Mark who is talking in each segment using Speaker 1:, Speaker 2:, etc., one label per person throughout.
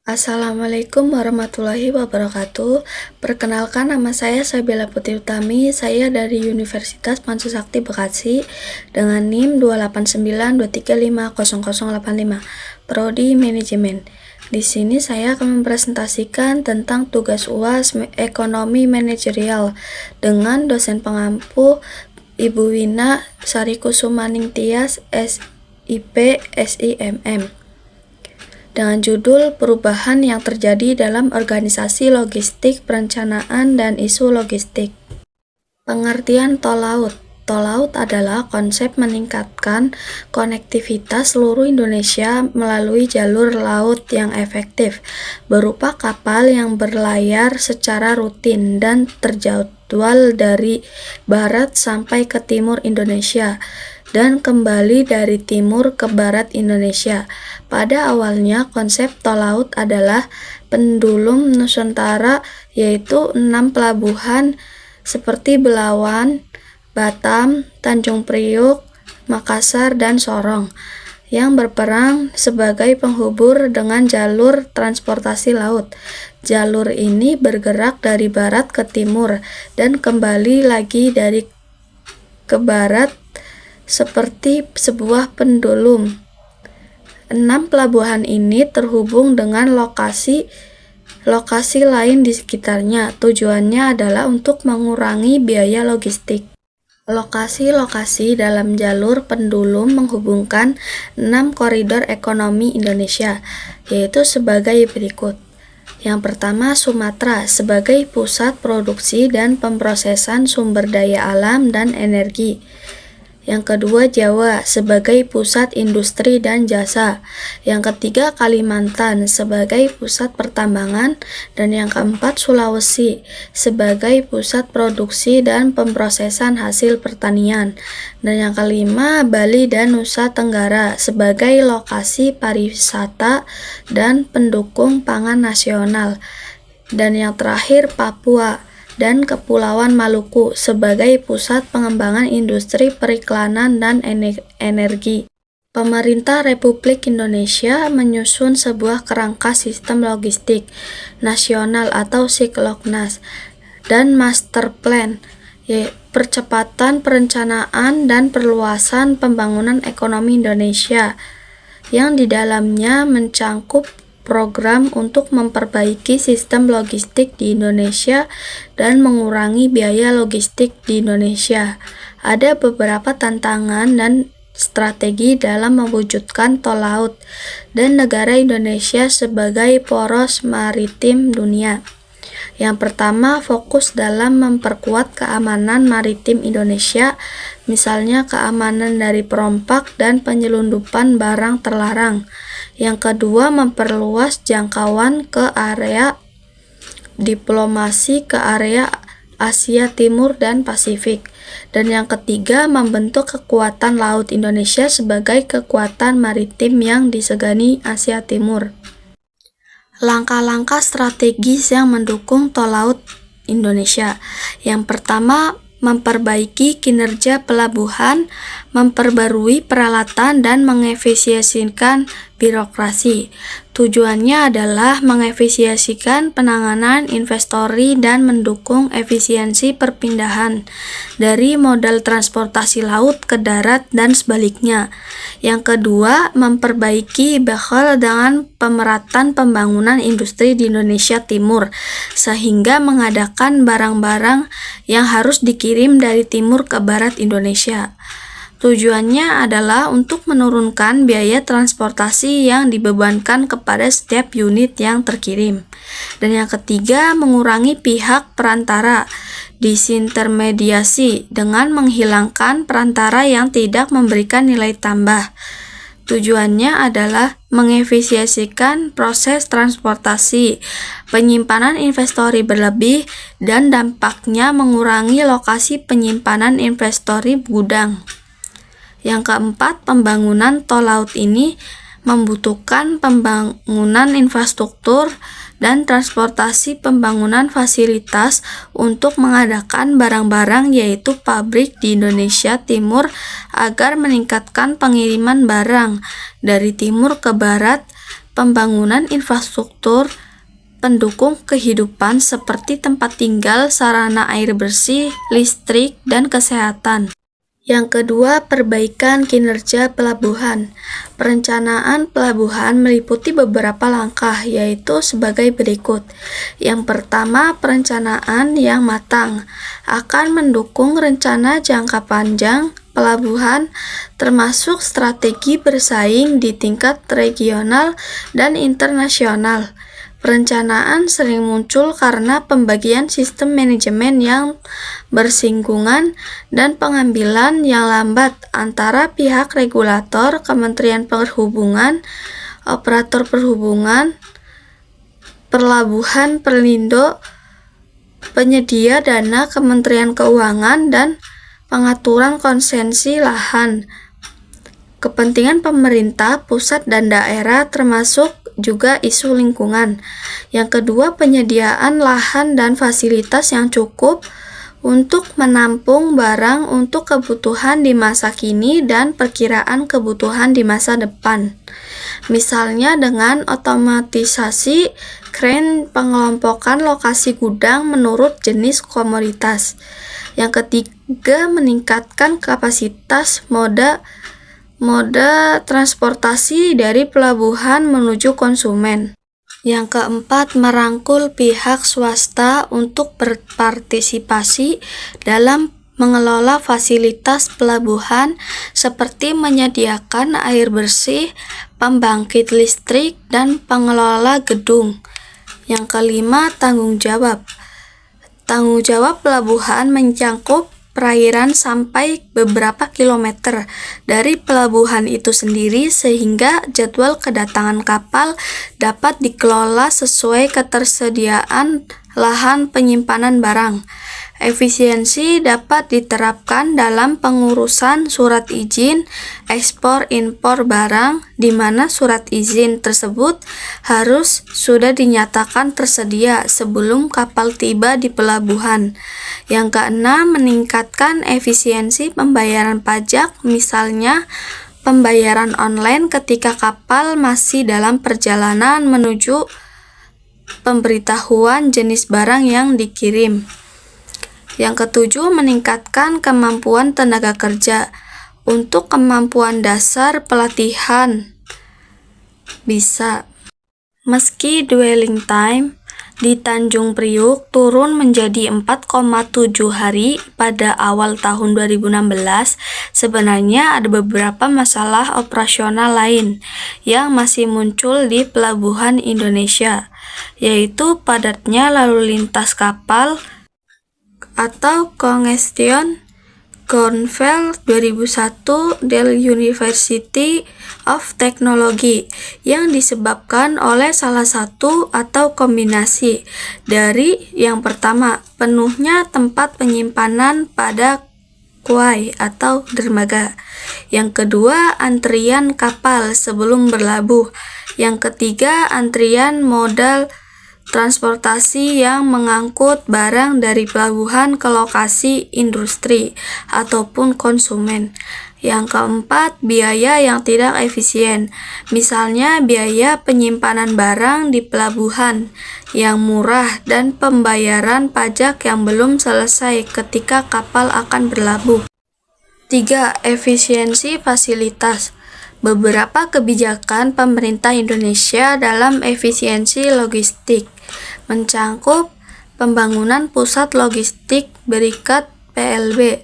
Speaker 1: Assalamualaikum warahmatullahi wabarakatuh. Perkenalkan, nama saya Sabila Putri Utami. Saya dari Universitas Pancasakti Bekasi dengan NIM 28923500085, Prodi Manajemen. Di sini saya akan mempresentasikan tentang tugas UAS Ekonomi Manajerial dengan dosen pengampu Ibu Wina Sarikusumaning Tias, SIP, SIMM. Dengan judul Perubahan yang terjadi dalam organisasi logistik, perencanaan, dan isu logistik. Pengertian tol laut. Tol laut adalah konsep meningkatkan konektivitas seluruh Indonesia melalui jalur laut yang efektif, berupa kapal yang berlayar secara rutin dan terjadwal dari barat sampai ke timur Indonesia, dan kembali dari timur ke barat Indonesia. Pada awalnya, konsep tol laut adalah pendulum Nusantara, yaitu 6 pelabuhan seperti Belawan, Batam, Tanjung Priuk, Makassar, dan Sorong, yang berperan sebagai penghubur dengan jalur transportasi laut. Jalur ini bergerak dari barat ke timur dan kembali lagi dari ke barat seperti sebuah pendulum. 6 pelabuhan ini terhubung dengan lokasi lain di sekitarnya. Tujuannya adalah untuk mengurangi biaya logistik. Lokasi-lokasi dalam jalur pendulum menghubungkan 6 koridor ekonomi Indonesia, yaitu sebagai berikut. Yang pertama, Sumatera sebagai pusat produksi dan pemrosesan sumber daya alam dan energi. Yang kedua, Jawa sebagai pusat industri dan jasa. Yang ketiga, Kalimantan sebagai pusat pertambangan. Dan yang keempat, Sulawesi sebagai pusat produksi dan pemrosesan hasil pertanian. Dan yang kelima, Bali dan Nusa Tenggara sebagai lokasi pariwisata dan pendukung pangan nasional. Dan yang terakhir, Papua dan Kepulauan Maluku sebagai pusat pengembangan industri periklanan dan energi. Pemerintah Republik Indonesia menyusun sebuah kerangka sistem logistik nasional atau Siklopnas dan Master Plan, percepatan perencanaan dan perluasan pembangunan ekonomi Indonesia, yang di dalamnya mencangkup program untuk memperbaiki sistem logistik di Indonesia dan mengurangi biaya logistik di Indonesia. Ada beberapa tantangan dan strategi dalam mewujudkan tol laut dan negara Indonesia sebagai poros maritim dunia. Yang pertama, fokus dalam memperkuat keamanan maritim Indonesia, misalnya keamanan dari perompak dan penyelundupan barang terlarang. Yang kedua, memperluas jangkauan ke area diplomasi ke area Asia Timur dan Pasifik. Dan yang ketiga, membentuk kekuatan laut Indonesia sebagai kekuatan maritim yang disegani Asia Timur. Langkah-langkah strategis yang mendukung tol laut Indonesia. Yang pertama, memperbaiki kinerja pelabuhan, memperbarui peralatan, dan mengefisiensikan birokrasi. Tujuannya adalah mengefisiensikan penanganan investori dan mendukung efisiensi perpindahan dari modal transportasi laut ke darat dan sebaliknya. Yang kedua, memperbaiki bekal dengan pemerataan pembangunan industri di Indonesia Timur, sehingga mengadakan barang-barang yang harus dikirim dari timur ke barat Indonesia. Tujuannya adalah untuk menurunkan biaya transportasi yang dibebankan kepada setiap unit yang terkirim. Dan yang ketiga, mengurangi pihak perantara, disintermediasi dengan menghilangkan perantara yang tidak memberikan nilai tambah. Tujuannya adalah mengefisiensikan proses transportasi, penyimpanan investori berlebih, dan dampaknya mengurangi lokasi penyimpanan investori gudang. Yang keempat, pembangunan tol laut ini membutuhkan pembangunan infrastruktur dan transportasi, pembangunan fasilitas untuk mengadakan barang-barang yaitu pabrik di Indonesia Timur agar meningkatkan pengiriman barang dari timur ke barat pembangunan infrastruktur pendukung kehidupan seperti tempat tinggal, sarana air bersih, listrik, dan kesehatan. Yang kedua, perbaikan kinerja pelabuhan. Perencanaan pelabuhan meliputi beberapa langkah, yaitu sebagai berikut. Yang pertama, perencanaan yang matang akan mendukung rencana jangka panjang pelabuhan, termasuk strategi bersaing di tingkat regional dan internasional. Perencanaan sering muncul karena pembagian sistem manajemen yang bersinggungan dan pengambilan yang lambat antara pihak regulator, Kementerian Perhubungan, operator perhubungan, pelabuhan, Perlindo, penyedia dana, Kementerian Keuangan, dan pengaturan konsesi lahan. Kepentingan pemerintah, pusat, dan daerah termasuk juga isu lingkungan. Yang kedua, penyediaan lahan dan fasilitas yang cukup untuk menampung barang untuk kebutuhan di masa kini dan perkiraan kebutuhan di masa depan. Misalnya dengan otomatisasi kren pengelompokan lokasi gudang menurut jenis komoditas. Yang ketiga, meningkatkan kapasitas moda transportasi dari pelabuhan menuju konsumen. Yang keempat, merangkul pihak swasta untuk berpartisipasi dalam mengelola fasilitas pelabuhan seperti menyediakan air bersih, pembangkit listrik, dan pengelola gedung. Yang kelima, tanggung jawab. Tanggung jawab pelabuhan mencakup perairan sampai beberapa kilometer dari pelabuhan itu sendiri, sehingga jadwal kedatangan kapal dapat dikelola sesuai ketersediaan lahan penyimpanan barang. Efisiensi dapat diterapkan dalam pengurusan surat izin ekspor-impor barang, di mana surat izin tersebut harus sudah dinyatakan tersedia sebelum kapal tiba di pelabuhan. Yang keenam, meningkatkan efisiensi pembayaran pajak, misalnya pembayaran online ketika kapal masih dalam perjalanan menuju pemberitahuan jenis barang yang dikirim. Yang ketujuh, meningkatkan kemampuan tenaga kerja. Untuk kemampuan dasar, pelatihan bisa. Meski dwelling time di Tanjung Priuk turun menjadi 4,7 hari pada awal tahun 2016, sebenarnya ada beberapa masalah operasional lain yang masih muncul di pelabuhan Indonesia, yaitu padatnya lalu lintas kapal atau congestion. Cornwell 2001 Dell University of Technology yang disebabkan oleh salah satu atau kombinasi dari yang pertama, penuhnya tempat penyimpanan pada quay atau dermaga. Yang kedua, antrian kapal sebelum berlabuh. Yang ketiga, antrian modal transportasi yang mengangkut barang dari pelabuhan ke lokasi industri ataupun konsumen. Yang keempat, biaya yang tidak efisien. Misalnya biaya penyimpanan barang di pelabuhan yang murah dan pembayaran pajak yang belum selesai ketika kapal akan berlabuh. 3. Efisiensi fasilitas. Beberapa kebijakan pemerintah Indonesia dalam efisiensi logistik mencangkup pembangunan pusat logistik berikat PLB.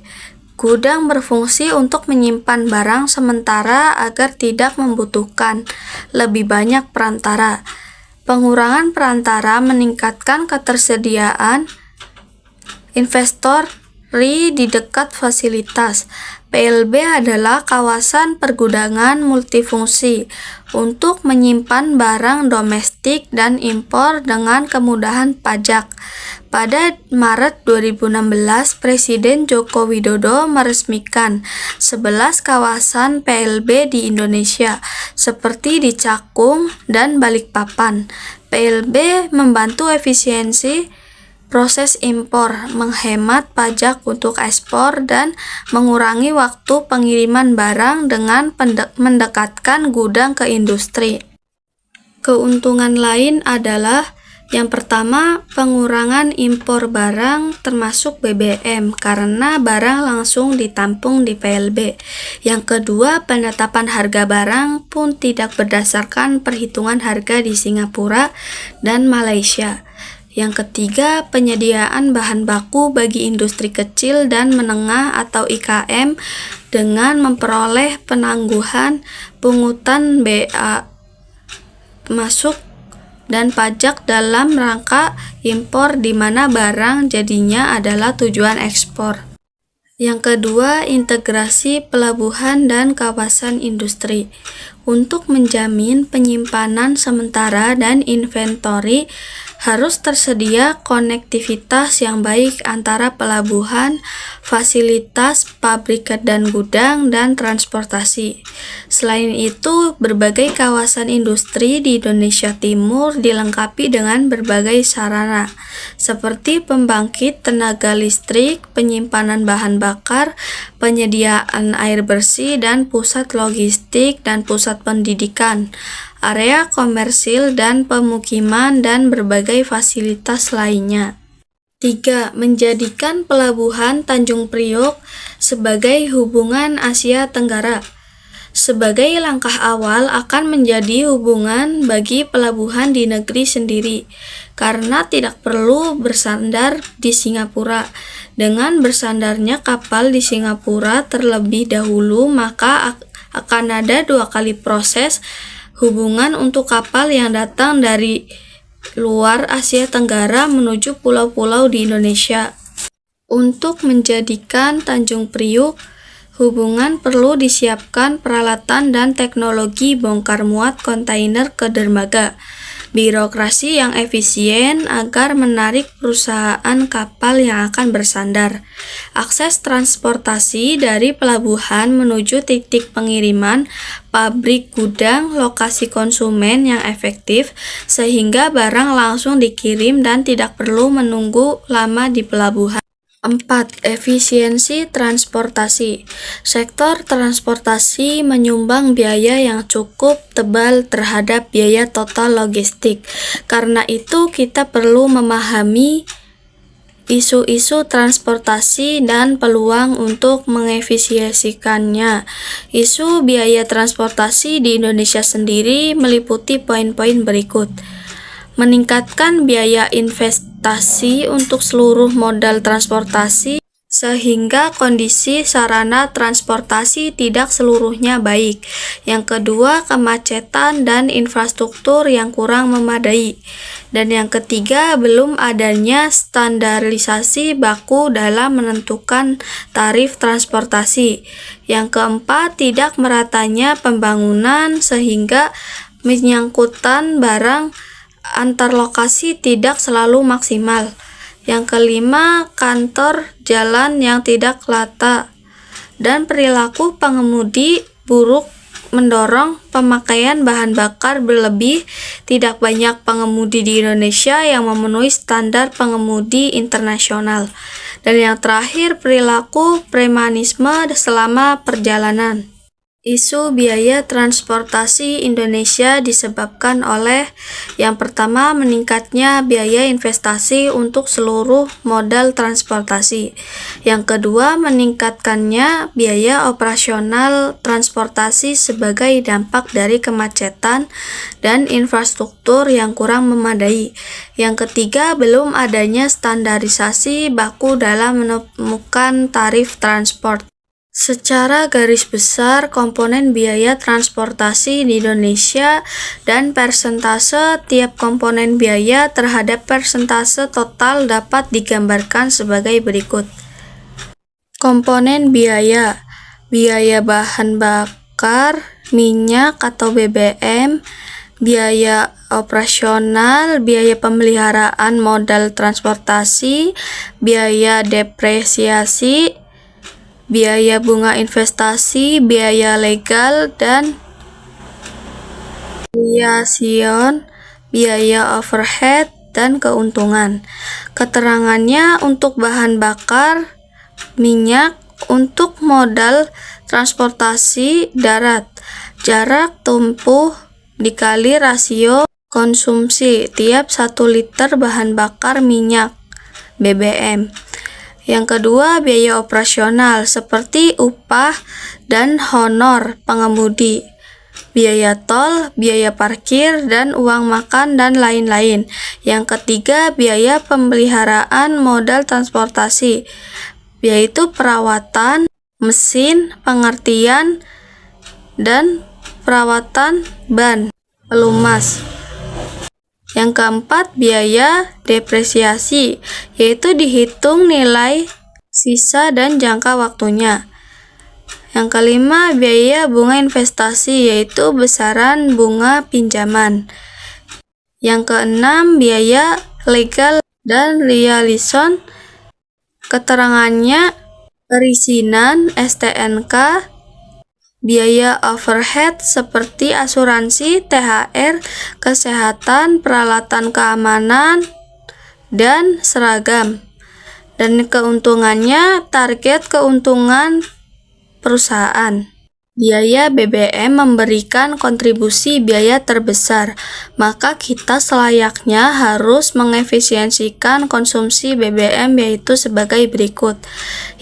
Speaker 1: Gudang berfungsi untuk menyimpan barang sementara agar tidak membutuhkan lebih banyak perantara. Pengurangan perantara meningkatkan ketersediaan investor di dekat fasilitas. PLB adalah kawasan pergudangan multifungsi untuk menyimpan barang domestik dan impor dengan kemudahan pajak. Pada Maret 2016, Presiden Joko Widodo meresmikan 11 kawasan PLB di Indonesia, seperti di Cakung dan Balikpapan. PLB membantu efisiensi proses impor, menghemat pajak untuk ekspor, dan mengurangi waktu pengiriman barang dengan mendekatkan gudang ke industri. Keuntungan lain adalah yang pertama, pengurangan impor barang termasuk BBM karena barang langsung ditampung di PLB. Yang kedua, penetapan harga barang pun tidak berdasarkan perhitungan harga di Singapura dan Malaysia. Yang ketiga, penyediaan bahan baku bagi industri kecil dan menengah atau IKM dengan memperoleh penangguhan pungutan BA masuk dan pajak dalam rangka impor di mana barang jadinya adalah tujuan ekspor. Yang kedua, integrasi pelabuhan dan kawasan industri. Untuk menjamin penyimpanan sementara dan inventory, harus tersedia konektivitas yang baik antara pelabuhan, fasilitas, pabrik dan gudang, dan transportasi. Selain itu, berbagai kawasan industri di Indonesia Timur dilengkapi dengan berbagai sarana, seperti pembangkit tenaga listrik, penyimpanan bahan bakar, penyediaan air bersih, dan pusat logistik dan pusat pendidikan, area komersil dan pemukiman, dan berbagai fasilitas lainnya. 3. Menjadikan pelabuhan Tanjung Priok sebagai hubungan Asia Tenggara. Sebagai langkah awal akan menjadi hubungan bagi pelabuhan di negeri sendiri, karena tidak perlu bersandar di Singapura. Dengan bersandarnya kapal di Singapura terlebih dahulu, maka akan ada 2 kali proses hubungan untuk kapal yang datang dari luar Asia Tenggara menuju pulau-pulau di Indonesia. Untuk menjadikan Tanjung Priok hubungan perlu disiapkan peralatan dan teknologi bongkar muat kontainer ke dermaga, birokrasi yang efisien agar menarik perusahaan kapal yang akan bersandar, akses transportasi dari pelabuhan menuju titik pengiriman, pabrik, gudang, lokasi konsumen yang efektif sehingga barang langsung dikirim dan tidak perlu menunggu lama di pelabuhan. 4. Efisiensi transportasi. Sektor transportasi menyumbang biaya yang cukup tebal terhadap biaya total logistik. Karena itu, kita perlu memahami isu-isu transportasi dan peluang untuk mengefisiensikannya. Isu biaya transportasi di Indonesia sendiri meliputi poin-poin berikut. Meningkatkan biaya investasi untuk seluruh modal transportasi sehingga kondisi sarana transportasi tidak seluruhnya baik. Yang kedua, kemacetan dan infrastruktur yang kurang memadai. Dan yang ketiga, belum adanya standarisasi baku dalam menentukan tarif transportasi. Yang keempat, tidak meratanya pembangunan sehingga menyangkutan barang antar lokasi tidak selalu maksimal. Yang kelima, kantor jalan yang tidak rata dan perilaku pengemudi buruk mendorong pemakaian bahan bakar berlebih. Tidak banyak pengemudi di Indonesia yang memenuhi standar pengemudi internasional. Dan yang terakhir, perilaku premanisme selama perjalanan. Isu biaya transportasi Indonesia disebabkan oleh yang pertama, meningkatnya biaya investasi untuk seluruh modal transportasi. Yang kedua, meningkatkannya biaya operasional transportasi sebagai dampak dari kemacetan dan infrastruktur yang kurang memadai. Yang ketiga, belum adanya standarisasi baku dalam menemukan tarif transport. Secara garis besar, komponen biaya transportasi di Indonesia dan persentase tiap komponen biaya terhadap persentase total dapat digambarkan sebagai berikut. Komponen biaya: biaya bahan bakar, minyak atau BBM, biaya operasional, biaya pemeliharaan modal transportasi, biaya depresiasi, biaya bunga investasi, biaya legal, dan liaison, biaya overhead, dan keuntungan. Keterangannya untuk bahan bakar minyak, untuk modal transportasi darat, jarak tempuh dikali rasio konsumsi tiap 1 liter bahan bakar minyak BBM. Yang kedua, biaya operasional seperti upah dan honor pengemudi, biaya tol, biaya parkir, dan uang makan, dan lain-lain. Yang ketiga, biaya pemeliharaan modal transportasi, yaitu perawatan mesin, pengertian, dan perawatan ban, pelumas. Yang keempat, biaya depresiasi, yaitu dihitung nilai sisa dan jangka waktunya. Yang kelima, biaya bunga investasi, yaitu besaran bunga pinjaman. Yang keenam, biaya legal dan liaison, keterangannya perizinan STNK, biaya overhead seperti asuransi, THR, kesehatan, peralatan keamanan, dan seragam. Dan keuntungannya, target keuntungan perusahaan. Biaya BBM memberikan kontribusi biaya terbesar, maka kita selayaknya harus mengefisiensikan konsumsi BBM, yaitu sebagai berikut.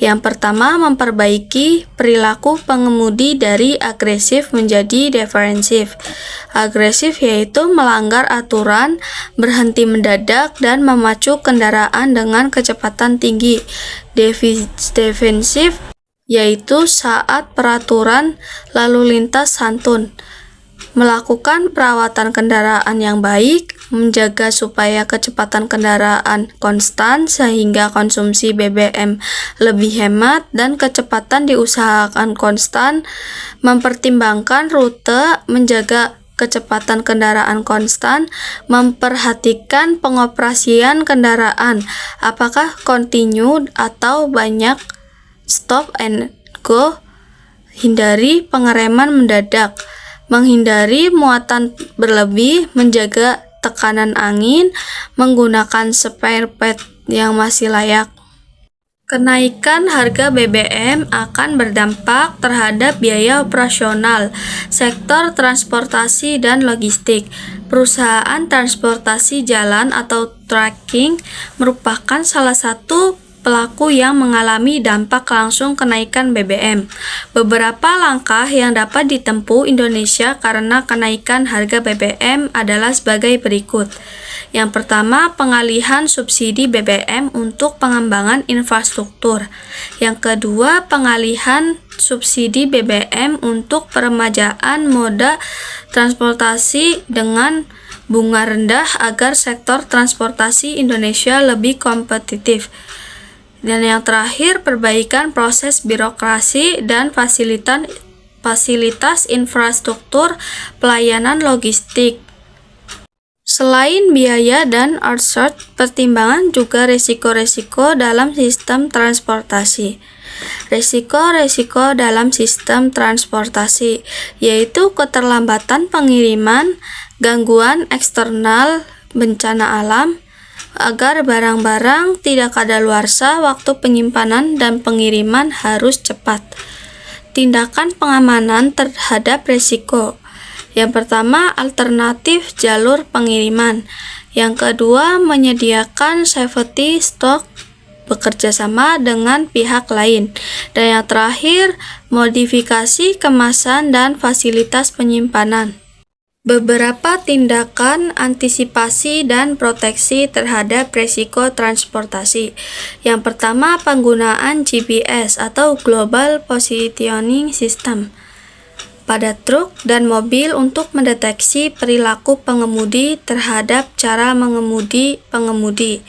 Speaker 1: Yang pertama, memperbaiki perilaku pengemudi dari agresif menjadi defensif. Agresif yaitu melanggar aturan, berhenti mendadak, dan memacu kendaraan dengan kecepatan tinggi. Defensif yaitu saat peraturan lalu lintas santun, melakukan perawatan kendaraan yang baik, menjaga supaya kecepatan kendaraan konstan sehingga konsumsi BBM lebih hemat, dan kecepatan diusahakan konstan, mempertimbangkan rute, menjaga kecepatan kendaraan konstan, memperhatikan pengoperasian kendaraan, apakah continue atau banyak stop and go, hindari pengereman mendadak, menghindari muatan berlebih, menjaga tekanan angin, menggunakan spare part yang masih layak. Kenaikan harga BBM akan berdampak terhadap biaya operasional sektor transportasi dan logistik. Perusahaan transportasi jalan atau trucking merupakan salah satu pelaku yang mengalami dampak langsung kenaikan BBM. Beberapa langkah yang dapat ditempuh Indonesia karena kenaikan harga BBM adalah sebagai berikut. Yang pertama, pengalihan subsidi BBM untuk pengembangan infrastruktur. Yang kedua, pengalihan subsidi BBM untuk peremajaan moda transportasi dengan bunga rendah agar sektor transportasi Indonesia lebih kompetitif. Dan yang terakhir, perbaikan proses birokrasi dan fasilitas infrastruktur pelayanan logistik. Selain biaya dan outsource, pertimbangan juga risiko-risiko dalam sistem transportasi. Risiko-risiko dalam sistem transportasi yaitu keterlambatan pengiriman, gangguan eksternal, bencana alam, agar barang-barang tidak kadaluarsa, waktu penyimpanan dan pengiriman harus cepat. Tindakan pengamanan terhadap risiko. Yang pertama, alternatif jalur pengiriman. Yang kedua, menyediakan safety stock, bekerja sama dengan pihak lain. Dan yang terakhir, modifikasi kemasan dan fasilitas penyimpanan. Beberapa tindakan antisipasi dan proteksi terhadap risiko transportasi. Yang pertama, penggunaan GPS atau Global Positioning System pada truk dan mobil untuk mendeteksi perilaku pengemudi terhadap cara mengemudi pengemudi.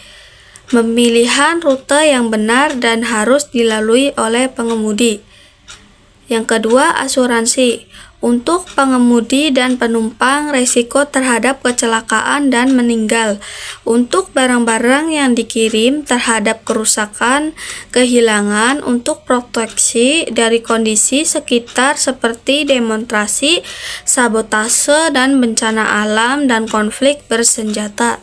Speaker 1: Pemilihan rute yang benar dan harus dilalui oleh pengemudi. Yang kedua, asuransi. Untuk pengemudi dan penumpang, risiko terhadap kecelakaan dan meninggal. Untuk barang-barang yang dikirim terhadap kerusakan, kehilangan, untuk proteksi dari kondisi sekitar seperti demonstrasi, sabotase, dan bencana alam dan konflik bersenjata.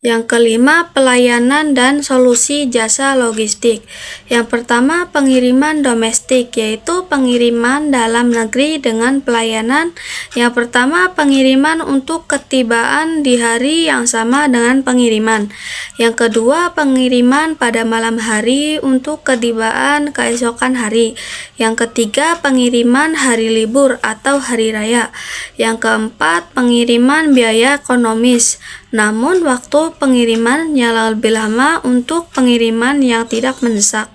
Speaker 1: Yang kelima, pelayanan dan solusi jasa logistik. Yang pertama, pengiriman domestik, yaitu pengiriman dalam negeri dengan pelayanan. Yang pertama, pengiriman untuk ketibaan di hari yang sama dengan pengiriman. Yang kedua, pengiriman pada malam hari untuk ketibaan keesokan hari. Yang ketiga, pengiriman hari libur atau hari raya. Yang keempat, pengiriman biaya ekonomis. Namun waktu pengirimannya lebih lama untuk pengiriman yang tidak mendesak.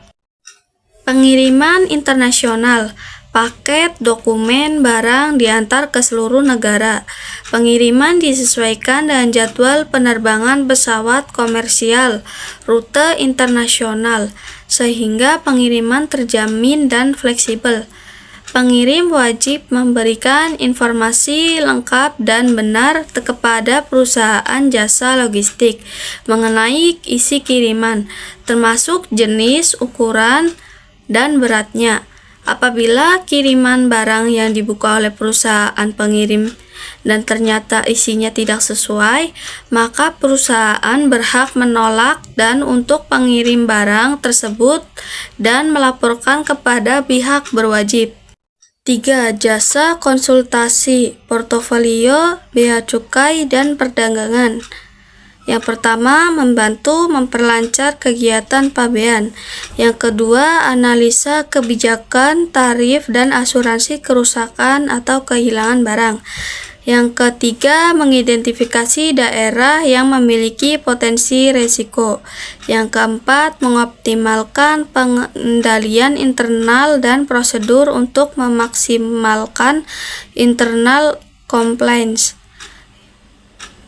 Speaker 1: Pengiriman internasional, paket, dokumen, barang diantar ke seluruh negara. Pengiriman disesuaikan dengan jadwal penerbangan pesawat komersial, rute internasional, sehingga pengiriman terjamin dan fleksibel. Pengirim wajib memberikan informasi lengkap dan benar kepada perusahaan jasa logistik mengenai isi kiriman, termasuk jenis, ukuran, dan beratnya. Apabila kiriman barang yang dibuka oleh perusahaan pengirim dan ternyata isinya tidak sesuai, maka perusahaan berhak menolak dan untuk pengirim barang tersebut dan melaporkan kepada pihak berwajib. 3. Jasa konsultasi, portofolio, bea cukai, dan perdagangan. Yang pertama, membantu memperlancar kegiatan pabean. Yang kedua, analisa kebijakan, tarif, dan asuransi kerusakan atau kehilangan barang. Yang ketiga, mengidentifikasi daerah yang memiliki potensi risiko. Yang keempat, mengoptimalkan pengendalian internal dan prosedur untuk memaksimalkan internal compliance.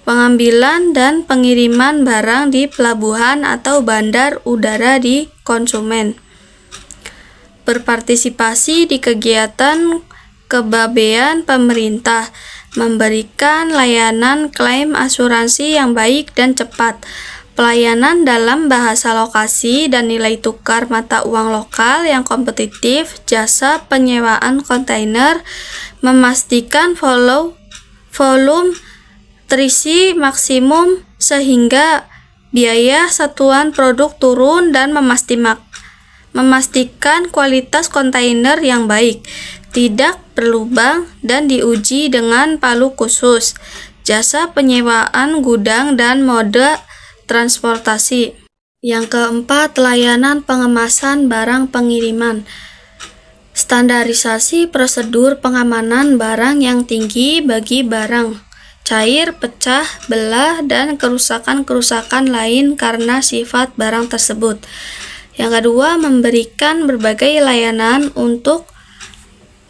Speaker 1: Pengambilan dan pengiriman barang di pelabuhan atau bandar udara di konsumen. Berpartisipasi di kegiatan kepabean pemerintah, memberikan layanan klaim asuransi yang baik dan cepat, pelayanan dalam bahasa lokasi dan nilai tukar mata uang lokal yang kompetitif, jasa penyewaan kontainer, memastikan volume terisi maksimum sehingga biaya satuan produk turun dan memastikan kualitas kontainer yang baik, tidak berlubang dan diuji dengan palu khusus, jasa penyewaan gudang dan mode transportasi. Yang keempat, layanan pengemasan barang pengiriman. Standarisasi prosedur pengamanan barang yang tinggi bagi barang cair, pecah, belah, dan kerusakan-kerusakan lain karena sifat barang tersebut. Yang kedua, memberikan berbagai layanan untuk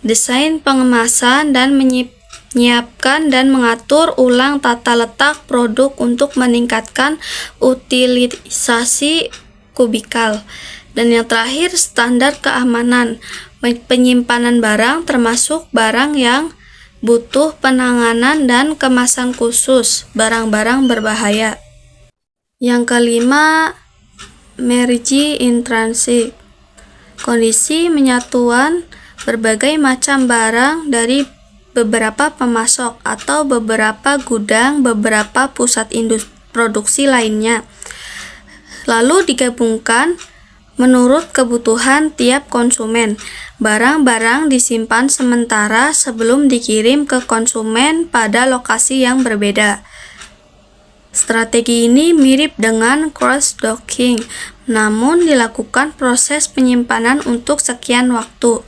Speaker 1: desain pengemasan dan menyiapkan dan mengatur ulang tata letak produk untuk meningkatkan utilisasi kubikal. Dan yang terakhir, standar keamanan penyimpanan barang termasuk barang yang butuh penanganan dan kemasan khusus, barang-barang berbahaya. Yang kelima, merge in transit, kondisi menyatuan berbagai macam barang dari beberapa pemasok atau beberapa gudang, beberapa pusat produksi lainnya, lalu digabungkan menurut kebutuhan tiap konsumen. Barang-barang disimpan sementara sebelum dikirim ke konsumen pada lokasi yang berbeda. Strategi ini mirip dengan cross-docking, namun dilakukan proses penyimpanan untuk sekian waktu.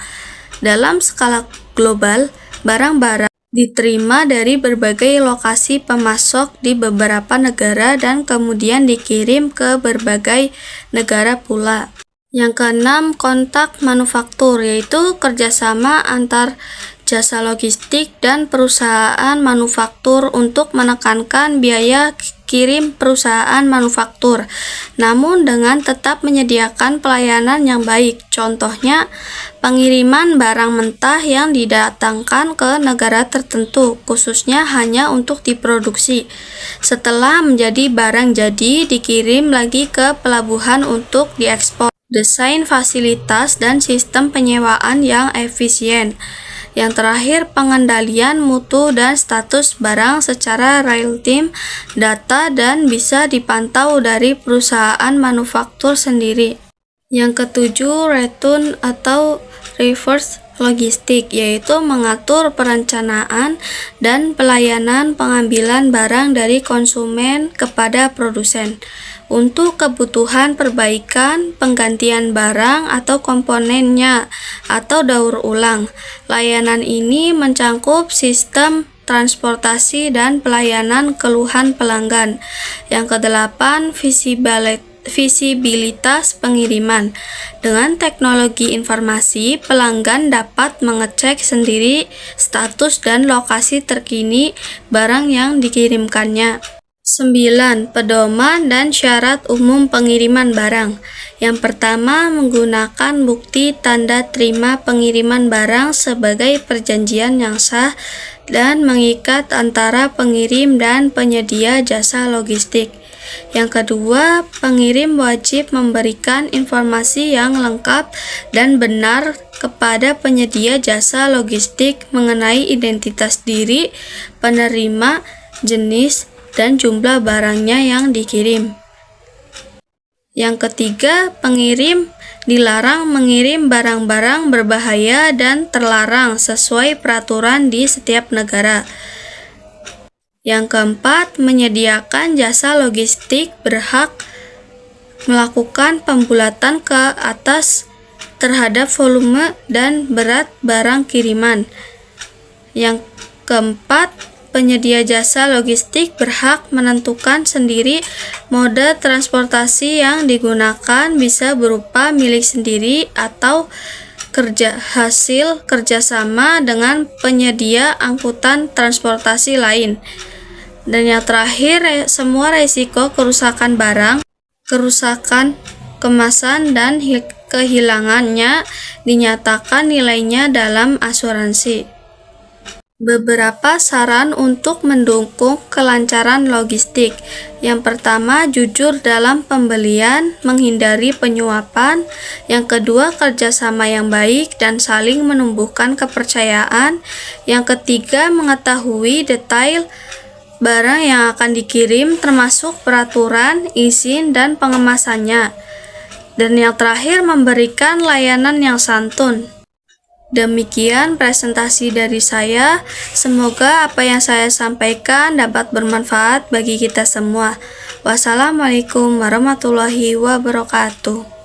Speaker 1: Dalam skala global, barang-barang diterima dari berbagai lokasi pemasok di beberapa negara dan kemudian dikirim ke berbagai negara pula. Yang keenam, kontak manufaktur, yaitu kerjasama antar jasa logistik dan perusahaan manufaktur untuk menekankan biaya kirim perusahaan manufaktur, namun dengan tetap menyediakan pelayanan yang baik. Contohnya, pengiriman barang mentah yang didatangkan ke negara tertentu, khususnya hanya untuk diproduksi. Setelah menjadi barang jadi, dikirim lagi ke pelabuhan untuk diekspor. Desain fasilitas dan sistem penyewaan yang efisien. Yang terakhir, pengendalian mutu dan status barang secara real-time data dan bisa dipantau dari perusahaan manufaktur sendiri. Yang ketujuh, return atau reverse logistik, yaitu mengatur perencanaan dan pelayanan pengambilan barang dari konsumen kepada produsen untuk kebutuhan perbaikan, penggantian barang atau komponennya, atau daur ulang. Layanan ini mencangkup sistem transportasi dan pelayanan keluhan pelanggan. Yang kedelapan, visibilitas pengiriman. Dengan teknologi informasi, pelanggan dapat mengecek sendiri status dan lokasi terkini barang yang dikirimkannya. 9. Pedoman dan syarat umum pengiriman barang. Yang pertama, menggunakan bukti tanda terima pengiriman barang sebagai perjanjian yang sah dan mengikat antara pengirim dan penyedia jasa logistik. Yang kedua, pengirim wajib memberikan informasi yang lengkap dan benar kepada penyedia jasa logistik mengenai identitas diri, penerima, jenis, dan jumlah barangnya yang dikirim. Yang ketiga, pengirim dilarang mengirim barang-barang berbahaya dan terlarang sesuai peraturan di setiap negara. Yang keempat, menyediakan jasa logistik berhak melakukan pembulatan ke atas terhadap volume dan berat barang kiriman. Yang keempat, penyedia jasa logistik berhak menentukan sendiri mode transportasi yang digunakan, bisa berupa milik sendiri atau hasil kerjasama dengan penyedia angkutan transportasi lain. Dan yang terakhir, semua risiko kerusakan barang, kerusakan kemasan, dan kehilangannya dinyatakan nilainya dalam asuransi. Beberapa saran untuk mendukung kelancaran logistik. Yang pertama, jujur dalam pembelian, menghindari penyuapan. Yang kedua, kerjasama yang baik dan saling menumbuhkan kepercayaan. Yang ketiga, mengetahui detail barang yang akan dikirim, termasuk peraturan, izin, dan pengemasannya. Dan yang terakhir, memberikan layanan yang santun. Demikian presentasi dari saya. Semoga apa yang saya sampaikan dapat bermanfaat bagi kita semua. Wassalamualaikum warahmatullahi wabarakatuh.